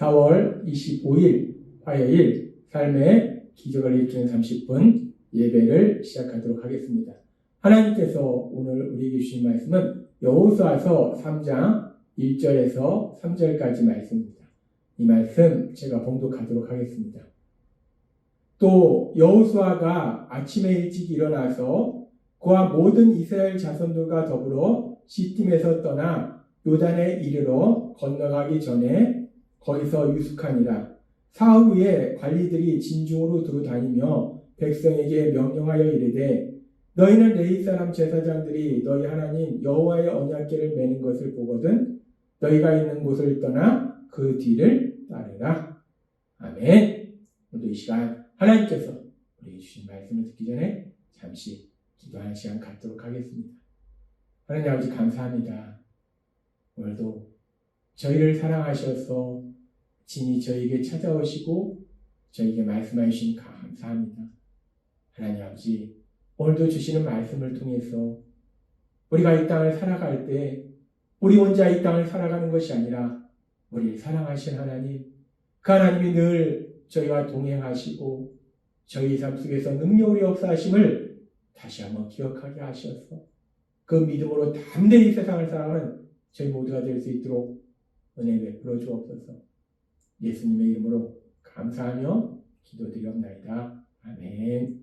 4월 25일 화요일 삶의 기적을 일으키는 30분 예배를 시작하도록 하겠습니다. 하나님께서 오늘 우리에게 주신 말씀은 여호수아서 3장 1절에서 3절까지 말씀입니다. 이 말씀 제가 봉독하도록 하겠습니다. 또 여호수아가 아침에 일찍 일어나서 그와 모든 이스라엘 자손들과 더불어 시팀에서 떠나 요단에 이르러 건너가기 전에 거기서 유숙하니라. 사흘 후에 관리들이 진중으로 두루 다니며 백성에게 명령하여 이르되 너희는 레위 사람 제사장들이 너희 하나님 여호와의 언약궤를 매는 것을 보거든 너희가 있는 곳을 떠나 그 뒤를 따르라. 아멘. 오늘 이 시간 하나님께서 우리에게 주신 말씀을 듣기 전에 잠시 기도하는 시간 갖도록 하겠습니다. 하나님 아버지 감사합니다. 오늘도 저희를 사랑하셔서 진히 저희에게 찾아오시고 저희에게 말씀해 주신 감사합니다. 하나님 아버지 오늘도 주시는 말씀을 통해서 우리가 이 땅을 살아갈 때 우리 혼자 이 땅을 살아가는 것이 아니라 우리를 사랑하신 하나님, 그 하나님이 늘 저희와 동행하시고 저희 삶 속에서 능력으로 역사하심을 다시 한번 기억하게 하셔서 그 믿음으로 담대히 세상을 살아가는 저희 모두가 될 수 있도록 은혜 베풀어 주옵소서. 예수님의 이름으로 감사하며 기도드리옵나이다. 아멘.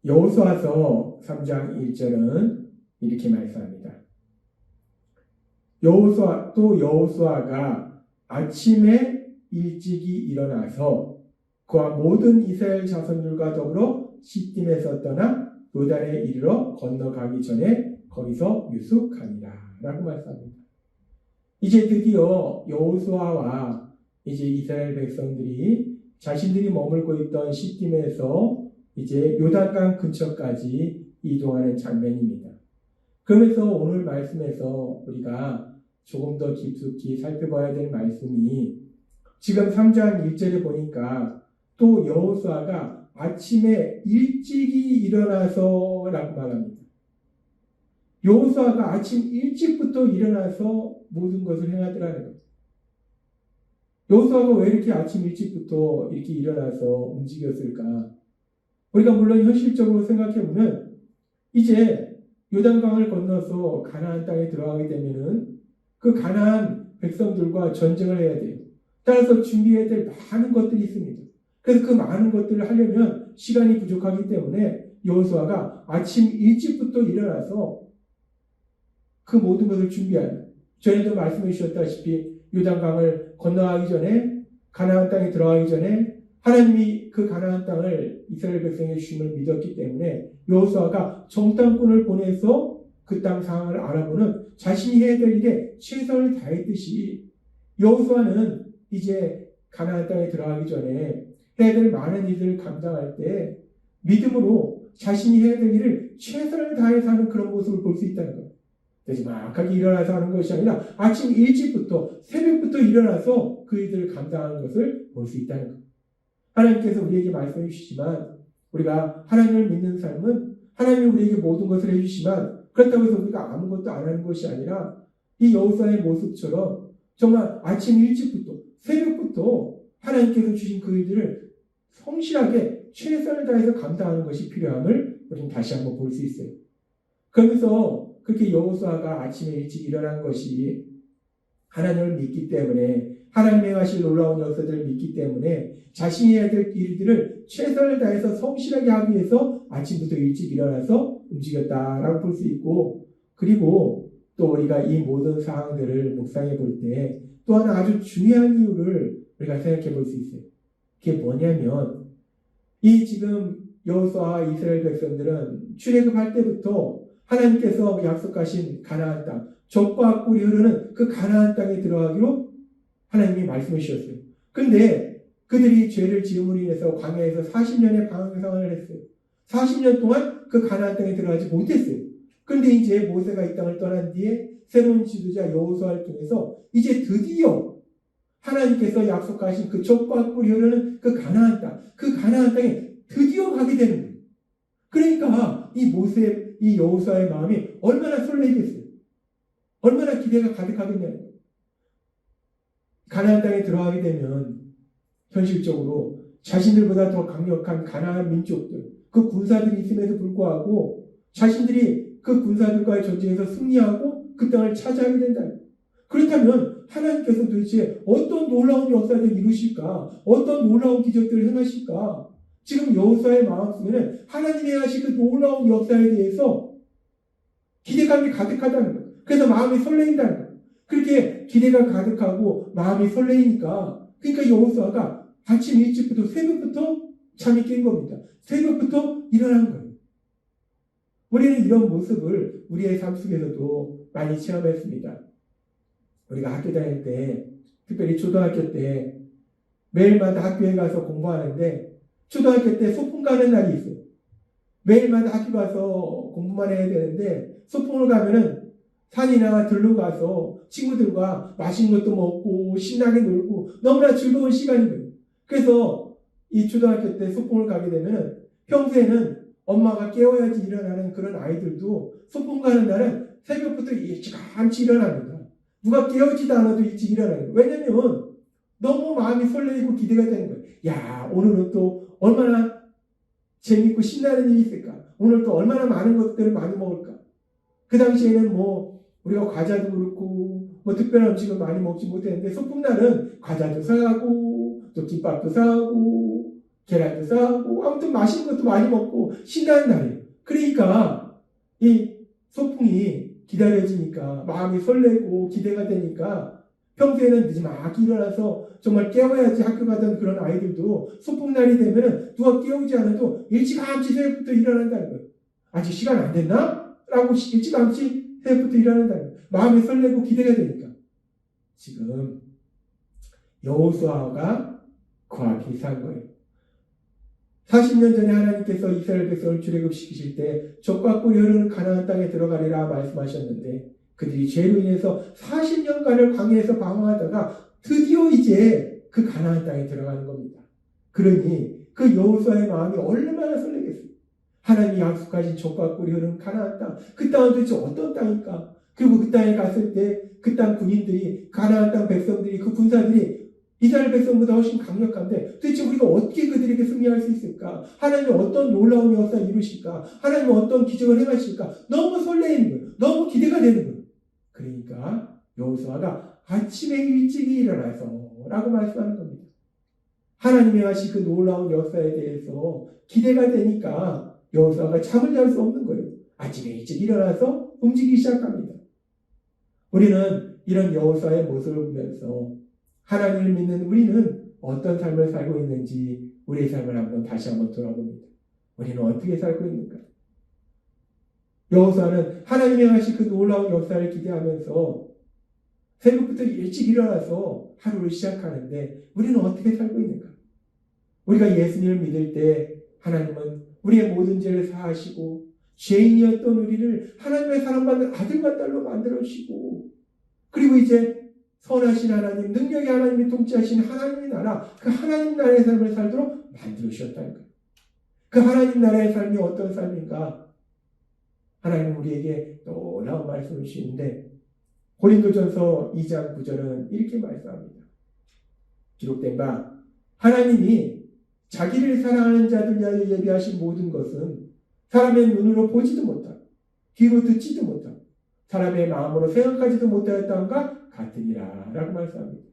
여호수아서 3장 1절은 이렇게 말씀합니다. 여호수아가 아침에 일찍이 일어나서 그와 모든 이스라엘 자손들과 더불어 시팀에서 떠나 요단에 이르러 건너가기 전에 거기서 유숙하니라 라고 말씀합니다. 이제 드디어 여호수아와 이제 이스라엘 백성들이 자신들이 머물고 있던 시팀에서 이제 요단강 근처까지 이동하는 장면입니다. 그러면서 오늘 말씀에서 우리가 조금 더 깊숙이 살펴봐야 될 말씀이 지금 3장 1절에 보니까 또 여호수아가 아침에 일찍이 일어나서 라고 말합니다. 여호수아가 아침 일찍부터 일어나서 모든 것을 행하더라는 거예요. 여호수아가 왜 이렇게 아침 일찍부터 이렇게 일어나서 움직였을까? 우리가 물론 현실적으로 생각해보면 이제 요단강을 건너서 가나안 땅에 들어가게 되면은 그 가나안 백성들과 전쟁을 해야 돼요. 따라서 준비해야 될 많은 것들이 있습니다. 그래서 그 많은 것들을 하려면 시간이 부족하기 때문에 여호수아가 아침 일찍부터 일어나서 그 모든 것을 준비하는, 전에도 말씀해 주셨다시피 요단강을 건너가기 전에 가나안 땅에 들어가기 전에 하나님이 그 가나안 땅을 이스라엘 백성에 주심을 믿었기 때문에 여호수아가 정탐꾼을 보내서 그 땅 상황을 알아보는 자신이 해야 될 일에 최선을 다했듯이 여호수아는 이제 가나안 땅에 들어가기 전에 해야 될 많은 일들을 감당할 때 믿음으로 자신이 해야 될 일을 최선을 다해서 하는 그런 모습을 볼 수 있다는 거예요. 그래서 막하게 일어나서 하는 것이 아니라 아침 일찍부터 새벽부터 일어나서 그 일들을 감당하는 것을 볼 수 있다는 거예요. 하나님께서 우리에게 말씀해 주시지만 우리가 하나님을 믿는 삶은 하나님이 우리에게 모든 것을 해주시지만 그렇다고 해서 우리가 아무것도 안 하는 것이 아니라 이 여호수아의 모습처럼 정말 아침 일찍부터 새벽부터 하나님께서 주신 그 일들을 성실하게 최선을 다해서 감당하는 것이 필요함을 우리는 다시 한번 볼 수 있어요. 그러면서 그렇게 여호수아가 아침에 일찍 일어난 것이 하나님을 믿기 때문에 하나님이 행하실 놀라운 역사들을 믿기 때문에 자신이 해야 될 일들을 최선을 다해서 성실하게 하기 위해서 아침부터 일찍 일어나서 움직였다라고 볼 수 있고, 그리고 또 우리가 이 모든 상황들을 묵상해 볼 때 또 하나 아주 중요한 이유를 우리가 생각해 볼 수 있어요. 그게 뭐냐면 이 지금 여호수아와 이스라엘 백성들은 출애굽할 때부터 하나님께서 약속하신 가나안 땅, 젖과 꿀이 흐르는 그 가나안 땅에 들어가기로 하나님이 말씀해 주셨어요. 그런데 그들이 죄를 지음으로 인해서 광야에서 40년의 방황 생활을 했어요. 40년 동안 그 가나안 땅에 들어가지 못했어요. 그런데 이제 모세가 이 땅을 떠난 뒤에 새로운 지도자 여호수아를 통해서 이제 드디어 하나님께서 약속하신 그 젖과 꿀이 흐르는 그 가나안 땅에 드디어 가게 되는 거예요. 그러니까 이 여호수아의 마음이 얼마나 설레겠어요. 얼마나 기대가 가득하겠냐는 거예요. 가나안 땅에 들어가게 되면 현실적으로 자신들보다 더 강력한 가나안 민족들, 그 군사들이 있음에도 불구하고 자신들이 그 군사들과의 전쟁에서 승리하고 그 땅을 차지하게 된다. 그렇다면 하나님께서 도대체 어떤 놀라운 역사를 이루실까? 어떤 놀라운 기적들을 행하실까? 지금 여호수아의 마음속에는 하나님이 하신 그 놀라운 역사에 대해서 기대감이 가득하다는 거예요. 그래서 마음이 설레인다는 거예요. 그렇게 기대가 가득하고 마음이 설레이니까 그러니까 여호수아가 아침 일찍부터 새벽부터 잠이 깬 겁니다. 새벽부터 일어난 거예요. 우리는 이런 모습을 우리의 삶 속에서도 많이 체험했습니다. 우리가 학교 다닐 때, 특별히 초등학교 때 매일마다 학교에 가서 공부하는데 초등학교 때 소풍 가는 날이 있어요. 매일마다 학교 가서 공부만 해야 되는데 소풍을 가면은 산이나 들로 가서 친구들과 맛있는 것도 먹고 신나게 놀고 너무나 즐거운 시간인 거예요. 그래서 이 초등학교 때 소풍을 가게 되면 평소에는 엄마가 깨워야지 일어나는 그런 아이들도 소풍 가는 날은 새벽부터 일찌감치 일어납니다. 누가 깨우지도 않아도 일찍 일어나요. 왜냐면 너무 마음이 설레이고 기대가 되는 거예요. 야, 오늘은 또 얼마나 재밌고 신나는 일이 있을까? 오늘 또 얼마나 많은 것들을 많이 먹을까? 그 당시에는 뭐 우리가 과자도 그렇고 뭐 특별한 음식을 많이 먹지 못했는데 소풍날은 과자도 사고 또 김밥도 사고 계란도 사고 아무튼 맛있는 것도 많이 먹고 신나는 날이에요. 그러니까 이 소풍이 기다려지니까 마음이 설레고 기대가 되니까 평소에는 늦지막히 일어나서 정말 깨워야지 학교 가던 그런 아이들도 소풍날이 되면 누가 깨우지 않아도 일찌감치 새벽부터 일어난다는 거예요. 아직 시간 안 됐나? 라고 일찌감치 새벽부터 일어난다는 거예요. 마음이 설레고 기대가 되니까. 지금 여호수아가 그와 비슷한 거예요. 40년 전에 하나님께서 이스라엘 백성을 출애굽시키실 때 적과 꿀이 흐르는 가나안 땅에 들어가리라 말씀하셨는데 그들이 죄로 인해서 40년간을 광야에서 방황하다가 드디어 이제 그 가나안 땅에 들어가는 겁니다. 그러니 그 여호수아의 마음이 얼마나 설레겠어요. 하나님이 약속하신 적과 꿀이 흐르는 가나안 땅, 그 땅은 도대체 어떤 땅일까? 그리고 그 땅에 갔을 때 그 땅 군인들이, 가나안 땅 백성들이, 그 군사들이 이스라엘 백성보다 훨씬 강력한데 도대체 우리가 어떻게 그들에게 승리할 수 있을까? 하나님이 어떤 놀라운 역사를 이루실까? 하나님이 어떤 기적을 행하실까? 너무 설레이는 거예요. 너무 기대가 되는 거예요. 그러니까 여호수아가 아침에 일찍이 일어나서 라고 말씀하는 겁니다. 하나님이 하신 그 놀라운 역사에 대해서 기대가 되니까 여호수아가 잠을 잘 수 없는 거예요. 아침에 일찍 일어나서 움직이기 시작합니다. 우리는 이런 여호수아의 모습을 보면서 하나님을 믿는 우리는 어떤 삶을 살고 있는지 우리의 삶을 다시 한번 돌아봅니다. 우리는 어떻게 살고 있는가? 여호수아는 하나님이 하신 그 놀라운 역사를 기대하면서 새벽부터 일찍 일어나서 하루를 시작하는데 우리는 어떻게 살고 있는가? 우리가 예수님을 믿을 때 하나님은 우리의 모든 죄를 사하시고 죄인이었던 우리를 하나님의 사랑받는 아들과 딸로 만들어주시고 그리고 이제 선하신 하나님, 능력의 하나님이 통치하신 하나님의 나라, 그 하나님 나라의 삶을 살도록 만들어주셨다는 거예요. 그 하나님 나라의 삶이 어떤 삶인가? 하나님은 우리에게 놀라운 말씀을 주시는데 고린도전서 2장 9절은 이렇게 말씀합니다. 기록된 바 하나님이 자기를 사랑하는 자들 위하여 예비하신 모든 것은 사람의 눈으로 보지도 못하고 귀로 듣지도 못하고 사람의 마음으로 생각하지도 못하였다함과 같으니라 라고 말씀합니다.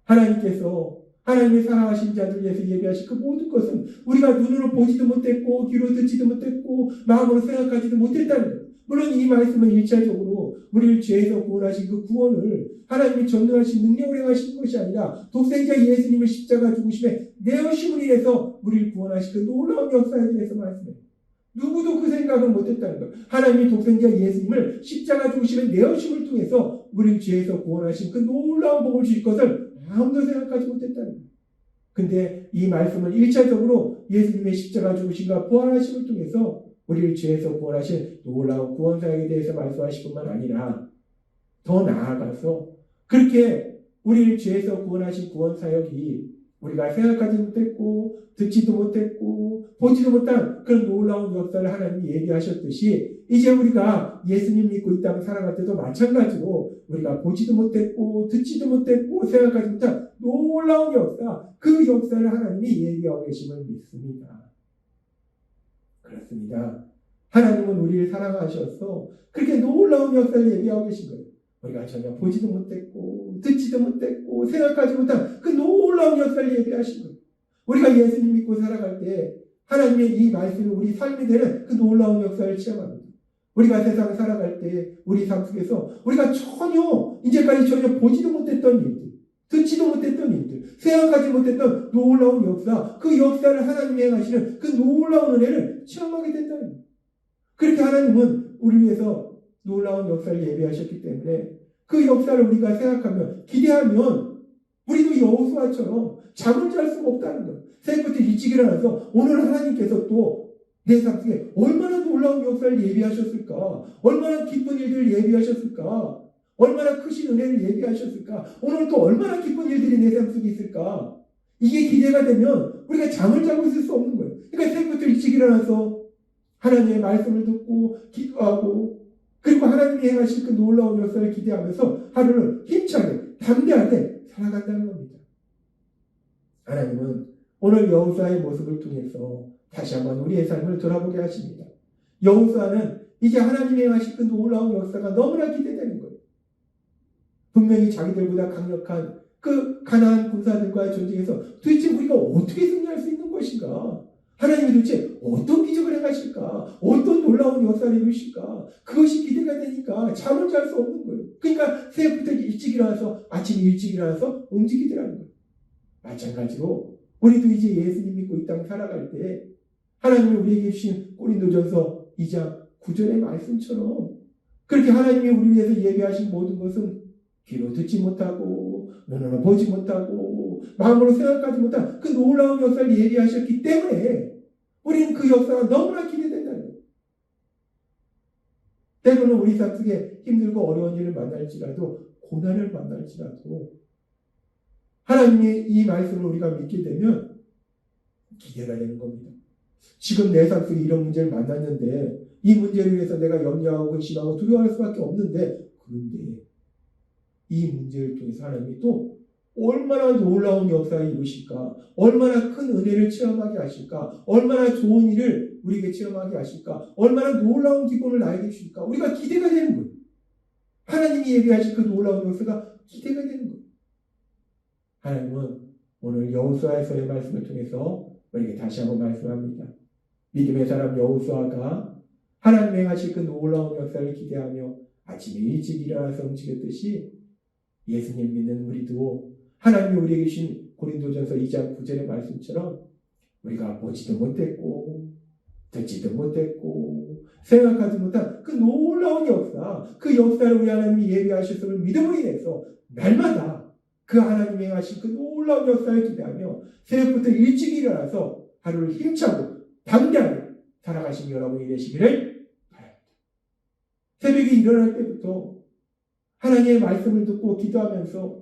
하나님께서 하나님의 사랑하신 자들 위해서 예비하신 그 모든 것은 우리가 눈으로 보지도 못했고 귀로 듣지도 못했고 마음으로 생각하지도 못했다는 거예요. 물론 이 말씀은 1차적으로 우리를 죄에서 구원하신 그 구원을 하나님이 전능하신 능력을 행하신 것이 아니라 독생자 예수님을 십자가 죽으심에 내어심을 인해서 우리를 구원하신 그 놀라운 역사에 대해서 말씀해요. 누구도 그 생각을 못했다는 거예요. 하나님이 독생자 예수님을 십자가 죽으심에 내어심을 통해서 우리를 죄에서 구원하신 그 놀라운 복을 주실 것을 아무도 생각하지 못했다는 거예요. 근데 이 말씀은 1차적으로 예수님의 십자가 죽으심과 부활하심을 통해서 우리를 죄에서 구원하신 놀라운 구원사역에 대해서 말씀하실 뿐만 아니라 더 나아가서 그렇게 우리를 죄에서 구원하신 구원사역이 우리가 생각하지 못했고 듣지도 못했고 보지도 못한 그런 놀라운 역사를 하나님이 얘기하셨듯이 이제 우리가 예수님 믿고 이 땅 살아갈 때도 마찬가지로 우리가 보지도 못했고 듣지도 못했고 생각하지 못한 놀라운 역사, 그 역사를 하나님이 얘기하고 계심을 믿습니다. 그렇습니다. 하나님은 우리를 사랑하셔서 그렇게 놀라운 역사를 얘기하고 계신 거예요. 우리가 전혀 보지도 못했고 듣지도 못했고 생각하지 못한 그 놀라운 역사를 얘기하신 거예요. 우리가 예수님 믿고 살아갈 때 하나님의 이 말씀이 우리 삶이 되는 그 놀라운 역사를 체험합니다. 우리가 세상 살아갈 때 우리 삶 속에서 우리가 이제까지 전혀 보지도 못했던 일들, 듣지도 못했던 일들, 생각하지 못했던 놀라운 역사, 그 역사를 하나님이 행하시는 그 놀라운 은혜를 체험하게 된다는 거예요. 그렇게 하나님은 우리 위해서 놀라운 역사를 예비하셨기 때문에 그 역사를 우리가 생각하면 기대하면 우리도 여호수아처럼 잠을 잘 수가 없다는 거예요. 새벽부터 일찍 일어나서 오늘 하나님께서 또 내 삶 속에 얼마나 놀라운 역사를 예비하셨을까, 얼마나 기쁜 일들을 예비하셨을까, 얼마나 크신 은혜를 예비하셨을까, 오늘 또 얼마나 기쁜 일들이 내 삶 속에 있을까, 이게 기대가 되면 우리가 잠을 자고 있을 수 없는 거예요. 그러니까 새벽부터 일찍 일어나서 하나님의 말씀을 듣고 기도하고 그리고 하나님이 행하실 그 놀라운 역사를 기대하면서 하루를 힘차게 담대하게 살아간다는 겁니다. 하나님은 오늘 여호수아의 모습을 통해서 다시 한번 우리의 삶을 돌아보게 하십니다. 여호수아는 이제 하나님이 행하실 그 놀라운 역사가 너무나 기대되는 거예요. 분명히 자기들보다 강력한 그 가나안 군사들과의 전쟁에서 도대체 우리가 어떻게 승리할 수 있는 것인가? 하나님이 도대체 어떤 기적을 행하실까? 어떤 놀라운 역사를 이루실까? 그것이 기대가 되니까 잠을 잘 수 없는 거예요. 그러니까 새벽부터 일찍 일어나서 아침 일찍 일어나서 움직이더라는 거예요. 마찬가지로 우리도 이제 예수님 믿고 이 땅 살아갈 때 하나님이 우리에게 주신 고린도전서 2장 9절의 말씀처럼 그렇게 하나님이 우리 위해서 예비하신 모든 것은 귀로 듣지 못하고 눈으로 보지 못하고 마음으로 생각하지 못한 그 놀라운 역사를 예비하셨기 때문에 우리는 그 역사가 너무나 기대된다는 거예요. 때로는 우리 삶 속에 힘들고 어려운 일을 만날지라도 고난을 만날지라도 하나님의 이 말씀을 우리가 믿게 되면 기대가 되는 겁니다. 지금 내 삶 속에 이런 문제를 만났는데 이 문제를 위해서 내가 염려하고 근심하고 두려워할 수밖에 없는데 그런데 이 문제를 통해서 하나님이 또 얼마나 놀라운 역사를 이루실까, 얼마나 큰 은혜를 체험하게 하실까, 얼마나 좋은 일을 우리에게 체험하게 하실까, 얼마나 놀라운 기쁨을 나에게 주실까, 우리가 기대가 되는 거예요. 하나님이 예비하실 그 놀라운 역사가 기대가 되는 거예요. 하나님은 오늘 여호수아에서의 말씀을 통해서 우리에게 다시 한번 말씀합니다. 믿음의 사람 여호수아가 하나님이 행하실 그 놀라운 역사를 기대하며 아침에 일찍 일어나서 움직였듯이 예수님 믿는 우리도 하나님이 우리에게 주신 고린도전서 2장 9절의 말씀처럼 우리가 보지도 못했고 듣지도 못했고 생각하지 못한 그 놀라운 역사, 그 역사를 우리 하나님이 예비하셨음을 믿음으로 인해서 날마다 그 하나님이 행하신 그 놀라운 역사를 기대하며 새벽부터 일찍 일어나서 하루를 힘차고 담대하게 살아가신 여러분이 되시기를 바랍니다. 새벽에 일어날 때부터 하나님의 말씀을 듣고 기도하면서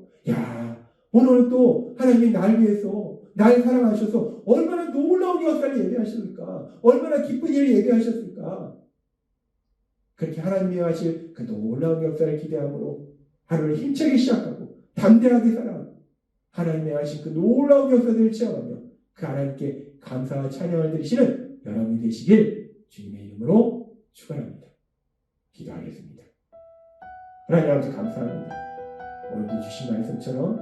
오늘 또 하나님이 날 위해서 날 사랑하셔서 얼마나 놀라운 역사를 예비하셨을까, 얼마나 기쁜 일을 예비하셨을까, 그렇게 하나님이 하실 그 놀라운 역사를 기대함으로 하루를 힘차게 시작하고 담대하게 살아가고 하나님이 하신 그 놀라운 역사들을 체험하며 그 하나님께 감사와 찬양을 드리시는 여러분이 되시길 주님의 이름으로 축원합니다. 기도하겠습니다. 하나님 아버지 감사합니다. 오늘도 주신 말씀처럼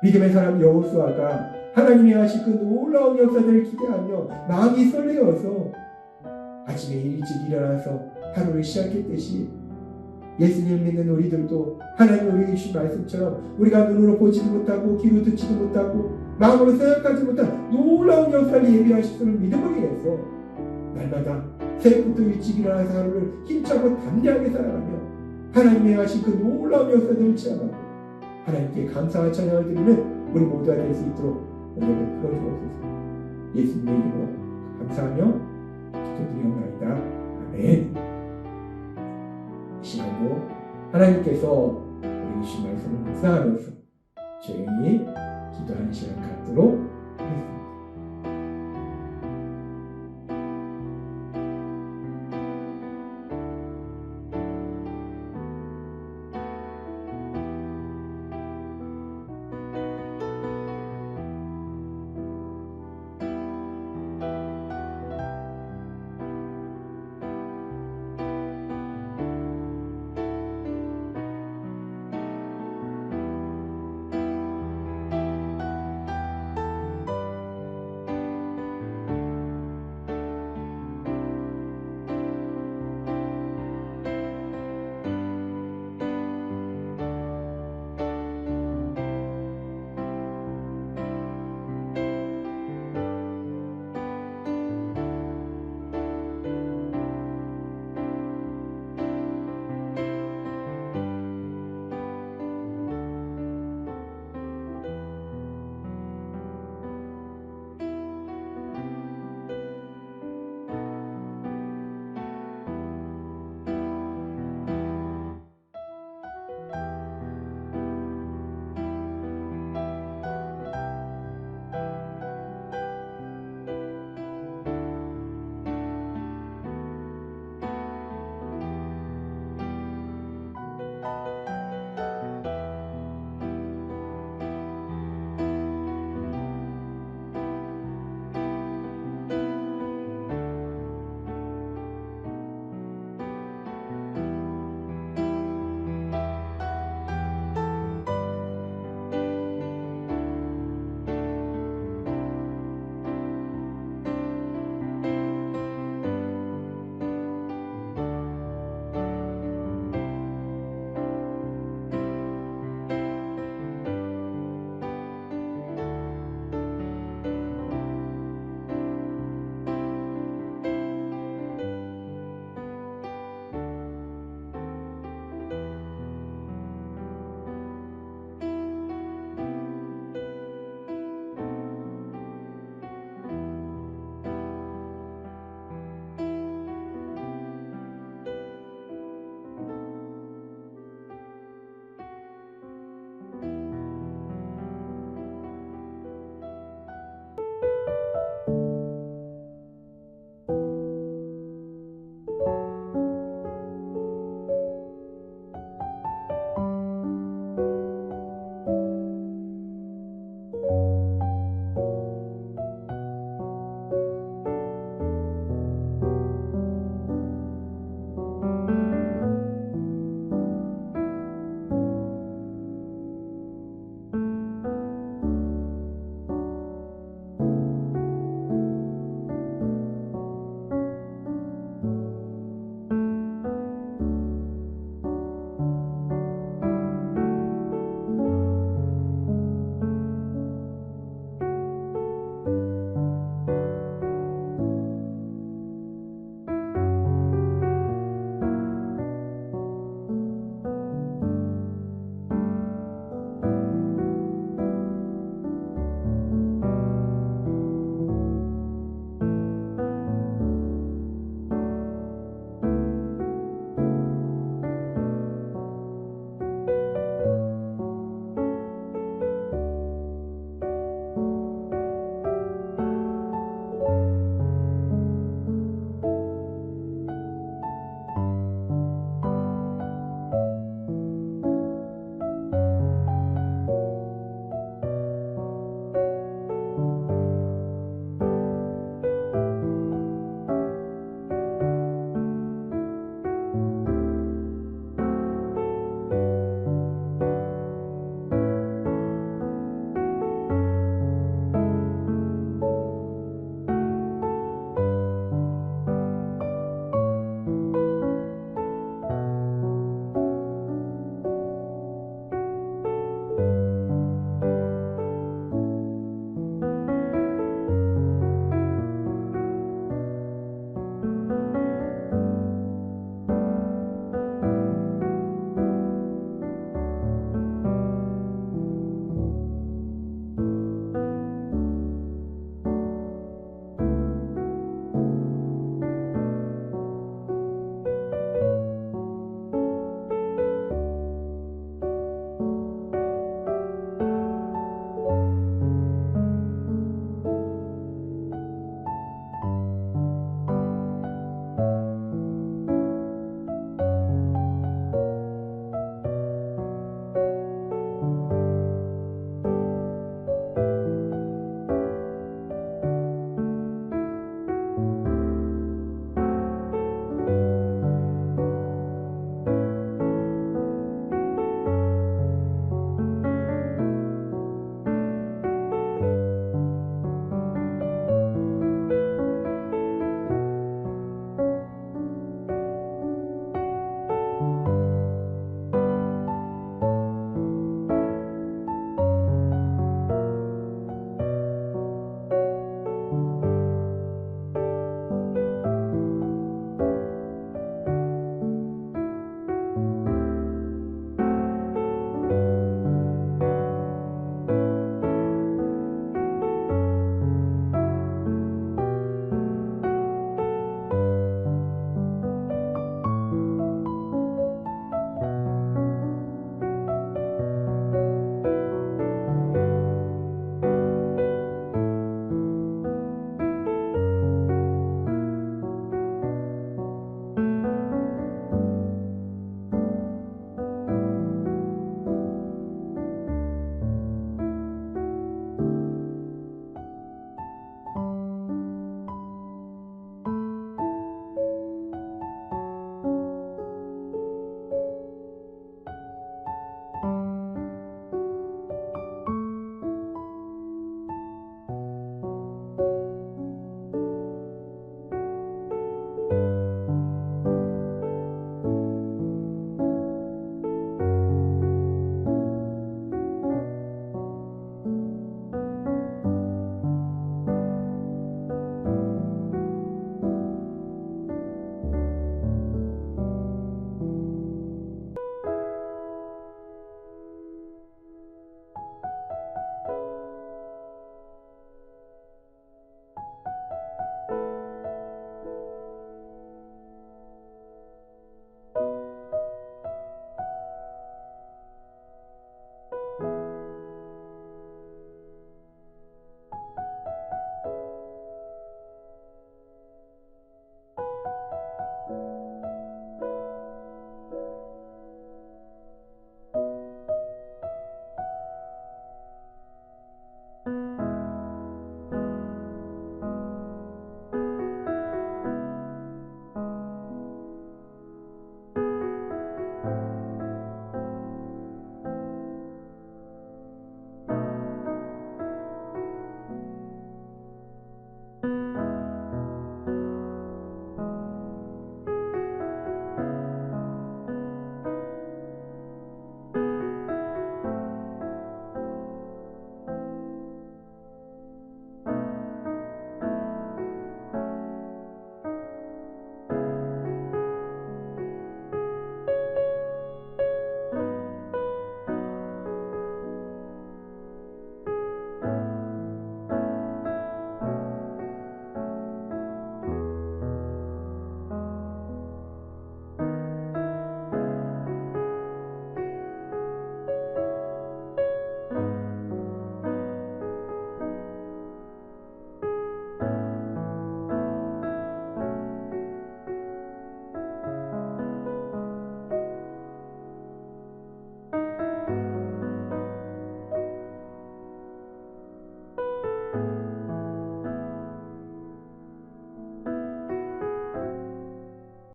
믿음의 사람 여호수아가 하나님이 하신 그 놀라운 역사들을 기대하며 마음이 설레어서 아침에 일찍 일어나서 하루를 시작했듯이 예수님 믿는 우리들도 하나님 우리에게 주신 말씀처럼 우리가 눈으로 보지도 못하고 귀로 듣지도 못하고 마음으로 생각하지 못한 놀라운 역사를 예비하셨음을 믿음으로 인해서 날마다 새벽부터 일찍 일어나서 하루를 힘차고 담대하게 살아가며 하나님이 하신 그 놀라운 역사들을 체험하고 하나님께 감사와 찬양을 드리는 우리 모두가 될 수 있도록 은혜를 풀어주옵소서. 예수님의 이름으로 감사하며 기도드리옵나이다. 아멘. 이 시간도 하나님께서 우리 주신 말씀을 묵상하면서 조용히 기도하는 시간 갖도록